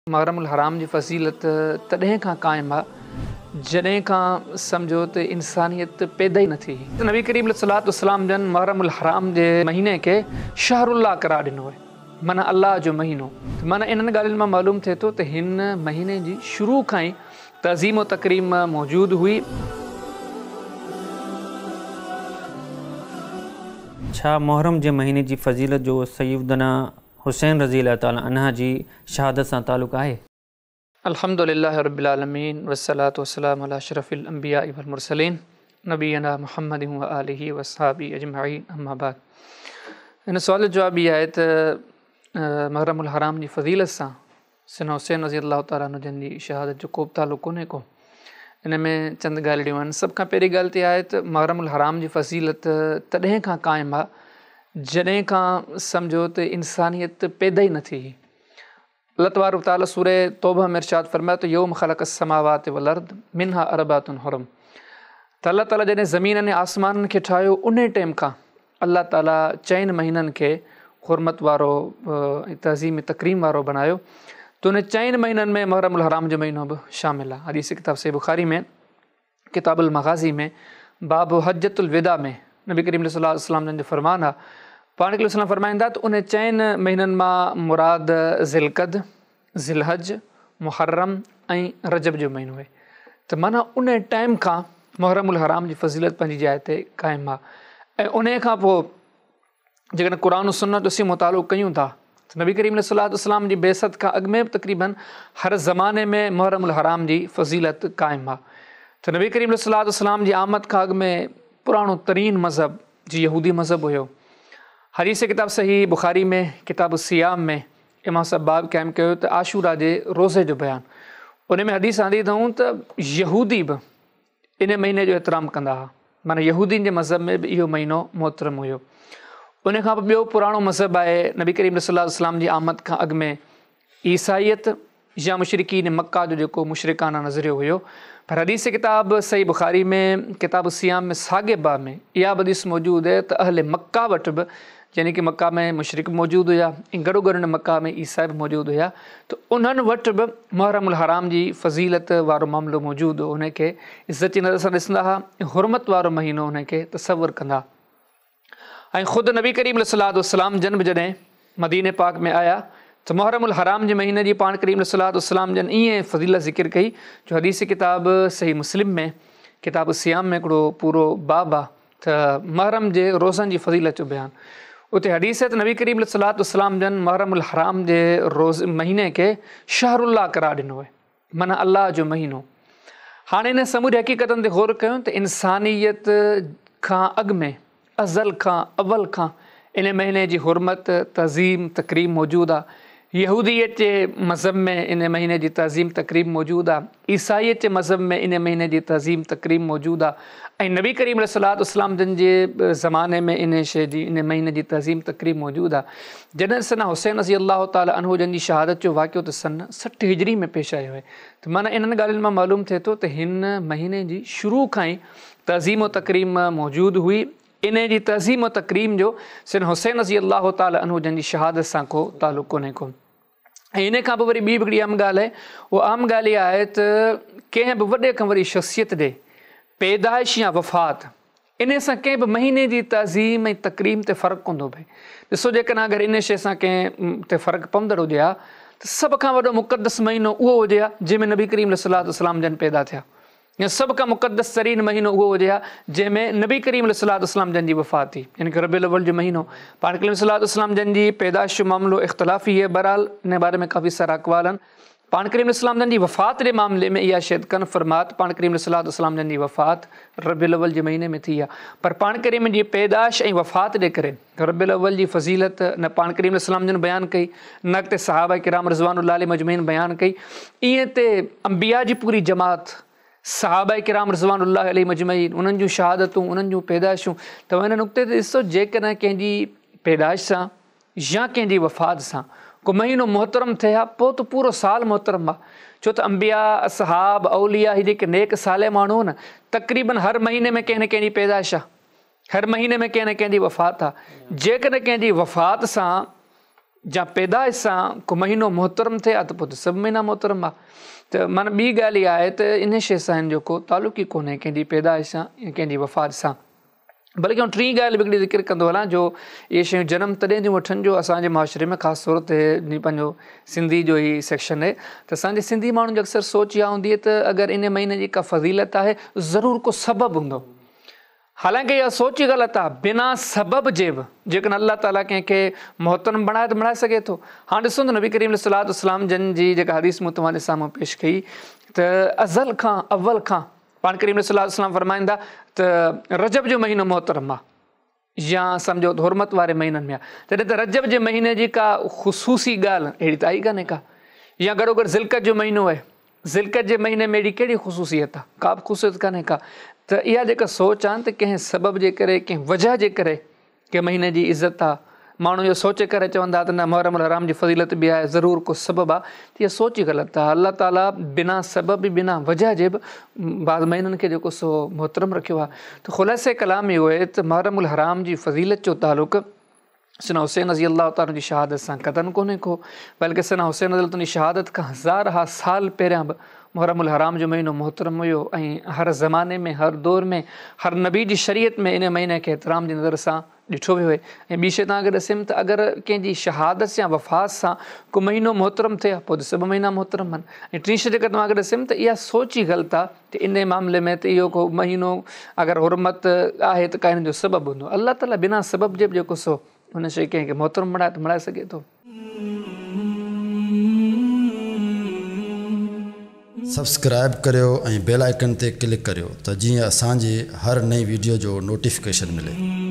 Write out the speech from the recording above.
मुहर्रमुल हराम जी फ़ज़ीलत तॾहिं खां क़ाइमु आहे जॾहिं खां सम्झो त इंसानियत पैदा ई न थी। नबी करीम सल्लल्लाहु अलैहि वसल्लम जन मुहर्रमुल हराम जे महीने खे शहरुल्लाह करार ॾिनो आहे, माना अल्लाह जो महीनो। माना इन्हनि ॻाल्हियुनि मां मालूम थिए थो त हिन महीने जी शुरू खां ई तज़ीम व तकरीम मौजूदु हुई। छा मुहर्रम जे महीने जी फ़ज़ीलत जो सैयदना हुसैन रज़ी अल्लाह ताला अन्हा जी शहादत सां ताल्लुक़ आहे? अल्हम्दुलिल्लाह रब्बिल आलमीन वस्सलातु वस्सलामु अला अशरफिल अंबिया वल मुरसलीन नबीना मुहम्मद व आलिहि व अस्हाबी अजमईन अम्मा बाद। हिन सुवाल जो जवाब इहा आहे त मुहर्रमुल हराम जी फ़ज़ीलत सां सैयदना हुसैन रज़ी अल्लाह ताला अन्हु जन जी शहादत जो को बि ताल्लुक़ कोन्हे को। इन में चंद ॻाल्हियूं आहिनि। सभ खां पहिरीं ॻाल्हि त आहे त मुहर्रमुल हराम जी फ़ज़ीलत तॾहिं खां क़ाइमु आहे जॾहिं खां सम्झो त इंसानियत पैदा ई न थी। अल्लाह तबारक व तआला सूरे तौबा में इरशाद फरमायो त यौम ख़लक़स समावाति वल अर्द मिनहा अरबातुन हुरम। त अल्लाह ताला जॾहिं ज़मीन ऐं आसमाननि खे ठाहियो उन टाइम खां अल्लाह ताला 4 महीननि खे हुरमत वारो ऐं तज़ीम तकरीम वारो बनायो। त उन 4 महीननि में मुहर्रमुल हराम जो महीनो बि शामिल आहे। हदीस किताब सही बुखारी में किताबुल मग़ाज़ी में बाब हज्जतुल विदा में नबी करीम सल्लल्लाहु अलैहि वसल्लम जो फरमान आहे। पाण के वसल्लम फरमाईंदा त उन 4 महीननि मां मुराद ज़िलक़द, ज़िलहज, मुहर्रम ऐं रजब जो महीनो आहे। त माना उन टाइम खां मुहर्रमुल हराम जी फ़ज़ीलत पंहिंजी जाइ ते क़ाइमु आहे। ऐं उन खां पोइ जेकॾहिं क़ुरान सुन्नत ॾिसी मुतालो कयूं था त नबी करीम सल्लल्लाहु अलैहि वसल्लम जी बेसत खां अॻु में बि तक़रीबन हर ज़माने में मुहर्रमुल हराम जी फ़ज़ीलत क़ाइमु आहे। त नबी करीम सल्लल्लाहु अलैहि वसल्लम जी आमद खां अॻु में पुराणो तरीन मज़हब जी यहूदी मज़हब हुयो। हदीस किताब सही बुखारी में किताब सियाम में इमाम साहब बाब क़ाइमु कयो त आशूरा जे रोज़े जो बयानु। उन में हदीस आंदी अथऊं त यहूदी बि इन महीने जो एतिराम कंदा हुआ। माना यहूदीन जे मज़हब में बि इहो महीनो मोहतरम हुयो। उन खां पोइ ॿियो पुराणो मज़हब आहे नबी करीम सल्लल्लाहु अलैहि वसल्लम जी आमद खां अॻु में ईसाईयत या मुशरिकीन मक्का जो जेको मुशरिकाना नज़रियो हुयो। पर हदीस किताब सही बुखारी में किताब सियाम में साॻे बाब में इहा बि हदीस मौजूदु आहे त अहले मक्का वटि बि यानी कि मक्का में मुशरिक मौजूदु हुया ऐं गॾो गॾु हुन मक्का में ईसाई बि मौजूदु हुया। त उन्हनि वटि बि मुहर्रमुल हराम जी फ़ज़ीलत वारो मामिलो मौजूदु हो। उनखे इज़त जी नज़र सां ॾिसंदा हुआ ऐं हुरमत वारो महीनो उनखे तसवुरु कंदा। ऐं ख़ुदि नबी करीम सल्लल्लाहु अलैहि वसल्लम जन बि जॾहिं मदीने पाक में आया त मुहर्रमुल हराम जे महीने जी पाण करीम सल्लल्लाहु अलैहि वसल्लम जन ईअं फ़ज़ीलत ज़िक्र कई जो हदीस किताब सही मुस्लिम में किताब सियाम में हिकिड़ो पूरो बाब आहे त मुहर्रम जे रोज़नि जी फ़ज़ीलत जो बयानु। उते हदीस त नबी करीम सल्लल्लाहु अलैहि वसल्लम जन मुहर्रमुल हराम जे रोज़ महीने खे शहरुल्लाह करार ॾिनो आहे, माना अल्लाह जो महीनो। हाणे हिन समूरी हक़ीक़तनि ते ग़ौर कयूं त इंसानियत खां अॻु में अज़ल खां अवल खां इन महीने जी हुरमत तज़ीम तकरीम मौजूदु आहे। यहूदियत जे मज़हब में इन महीने जी तज़ीम तकरीम मौजूदु आहे। ईसाईयत जे मज़हब में इन महीने जी तज़ीम तकरीम मौजूदु आहे। ऐं नबी करीम सल्लल्लाहु अलैहि वसल्लम जन जे ज़माने में इन शइ जी इन महीने जी तज़ीम तकरीम मौजूदु आहे। जॾहिं सैयदना हुसैन रज़ी अल्लाह ताला अन्हु जन जी शहादत जो वाक़ियो त सन 60 हिजरी में पेश आयो आहे। त माना इन्हनि ॻाल्हियुनि मां मालूम थिए थो त हिन महीने जी शुरू खां ई तज़ीम तकरीम मौजूदु हुई। इन जी तज़ीम तकरीम जो सैयदना हुसैन रज़ी अल्लाह ताला अन्हु जन जी शहादत सां को ताल्लुक़ कोन्हे को। ऐं इन खां पोइ वरी ॿी हिकिड़ी आम ॻाल्हि आहे। उहा आम ॻाल्हि इहा आहे त कंहिं बि वॾे खां वॾी शख़्सियत जे पैदाइश या वफ़ात इन सां कंहिं बि महीने जी तज़ीम ऐं तकरीम ते फ़र्क़ु कोन थो पए। ॾिसो जेकॾहिं अगरि इन शइ सां कंहिं ते फ़र्क़ु पवंदड़ हुजे हा त सभ खां वॾो मुक़दस महीनो उहो हुजे हा जंहिंमें नबी करीम सल्लल्लाहु अलैहि वसल्लम जन पैदा थिया, या सभ खां मुक़दस तरीन महीनो उहो हुजे हा जंहिंमें नबी करीम सल्लल्लाहु अलैहि वसल्लम जन जी वफ़ात थी, यानी कि रबीउल अव्वल जो महीनो। पाण करीम सल्लल्लाहु अलैहि वसल्लम जन जी पैदाइश जो मामिलो इख़्तिलाफ़ी है, बहरहाल इन बारे में काफ़ी सारा अक़वाल आहिनि। पाण करीम सल्लल्लाहु अलैहि वसल्लम जन जी वफ़ात जे मामले में इहा शइ कन फ़रमात पाण करीम सल्लल्लाहु अलैहि वसल्लम जन जी वफ़ात रबीउल अव्वल जे महीने में थी आहे। पर पाण करीम जी पैदाइश ऐं वफ़ात जे करे रबीउल अव्वल जी फ़ज़ीलत न पाण करीम सल्लल्लाहु अलैहि वसल्लम जन बयानु कई, न ते सहाबा किराम रिज़वानुल्लाह अलैहिम अजमईन बयानु कई। ईअं ते अंबिया जी पूरी जमात सहाबा किराम रिज़वानुल्लाह अलैहिम अजमईन उन्हनि जूं शहादतूं उन्हनि जूं पैदाइशूं। त हिन नुक़्ते ते ॾिसो जेकॾहिं कंहिंजी पैदाइश सां या कंहिंजी वफ़ात सां को महीनो मोहतरम थिए हा पोइ त पूरो साल मोहतरम आहे। छो त अंबिया असहाब औलिया ही जेके नेक साले माण्हू न तक़रीबन हर महीने में कंहिं न कंहिंजी पैदाइश आहे, हर महीने में कंहिं न कंहिंजी वफ़ात आहे। जेकॾहिं कंहिंजी वफ़ात सां या पैदाइश सां को महीनो मोहतरम थिए त पोइ त सभु महीना मोहतरम आहे। त माना ॿी ॻाल्हि इहा आहे त इन शइ सां जो को तालुक़ ई कोन्हे कंहिंजी पैदाइश सां या कंहिंजी वफ़ात सां। बल्कि आउं टी ॻाल्हि बि हिकिड़ी ज़िक्र कंदो हलां जो इहे शयूं जनम तॾहिं थियूं वठनि जो असांजे मुआशिरे में ख़ासि तौर ते पंहिंजो सिंधी जो ई सेक्शन आहे त असांजे सिंधी माण्हुनि जी अक्सर सोच इहा हूंदी आहे त अगरि इन महीने जी का फ़ज़ीलत आहे ज़रूरु को सबबु हूंदो। हालांकि इहा सोच ई ग़लति आहे। बिना सबब जे बि जेकॾहिं अल्लाह ताला कंहिंखे मोहतरम बणाए त बणाए सघे थो। हाणे ॾिसो त नबी करीम सलात वसलाम जन जी जेका हदीस मूं तव्हांजे साम्हूं पेश कई त अज़ल खां अव्वल खां पाण करीम सलात वसलाम फरमाईंदा त रजब जो महीनो मोहतरम आहे या सम्झो त हुरमत वारे महीननि में आहे। तॾहिं त रजब जे महीने जी का ख़ुसूसी ॻाल्हि अहिड़ी त आई कान्हे का। या गॾोगॾु ज़िलकत जो महीनो आहे, ज़िलकत जे महीने में अहिड़ी कहिड़ी ख़ुसूसियत आहे, का बि ख़ुसूसियत कान्हे का। त इहा जेका सोच आहे त कंहिं सबब जे करे कंहिं वजह जे करे कंहिं महीने जी इज़त आहे, माण्हू इहो सोचे करे चवंदा त न मुहर्रम हराम जी फ़ज़ीलत बि आहे, ज़रूरु को सबबु आहे, त इहा सोच ई ग़लति आहे। अल्लाह ताला बिना सबब बिना वजह जे बि बाज़ महीननि खे जेको सो मोहतरम रखियो आहे। त ख़ुलासे कलाम इहो आहे त मुहर्रम हराम जी फ़ज़ीलत जो तालुक़ु सना हुसैन रज़ी अल्लाह ताला जी शहादत सां क़तन कोन्हे को, बल्कि सना हुसैन रज़ी अल्लाह जी शहादत खां हज़ार साल पहिरियां बि मुहर्रम हराम जो महीनो मोहतरम हुयो ऐं हर ज़माने में हर दौर में हर नबी जी शरीयत में इन महीने खे एतिराम जी नज़र सां ॾिठो वियो आहे। ऐं ॿी शइ तव्हांखे ॾिसम त अगरि कंहिंजी शहादत या वफ़ात सां को महीनो मोहतरम थिए पोइ त सभु महीना मोहतरम आहिनि। ऐं टी शइ जेका तव्हांखे ॾिसम त इहा सोच ई ग़लति आहे त इन मामले में त इहो को महीनो अगरि हुरमत आहे त का हिन जो सबबु हूंदो। अल्लाह ताला बिना सबब जे बि जेको सो हुन शइ कंहिंखे मोहतरम बणाए त बणाए सघे थो। सब्सक्राइब करियो ऐं बेल आइकन ते क्लिक करियो त जीअं असांजी हर नई वीडियो जो नोटिफिकेशन मिले।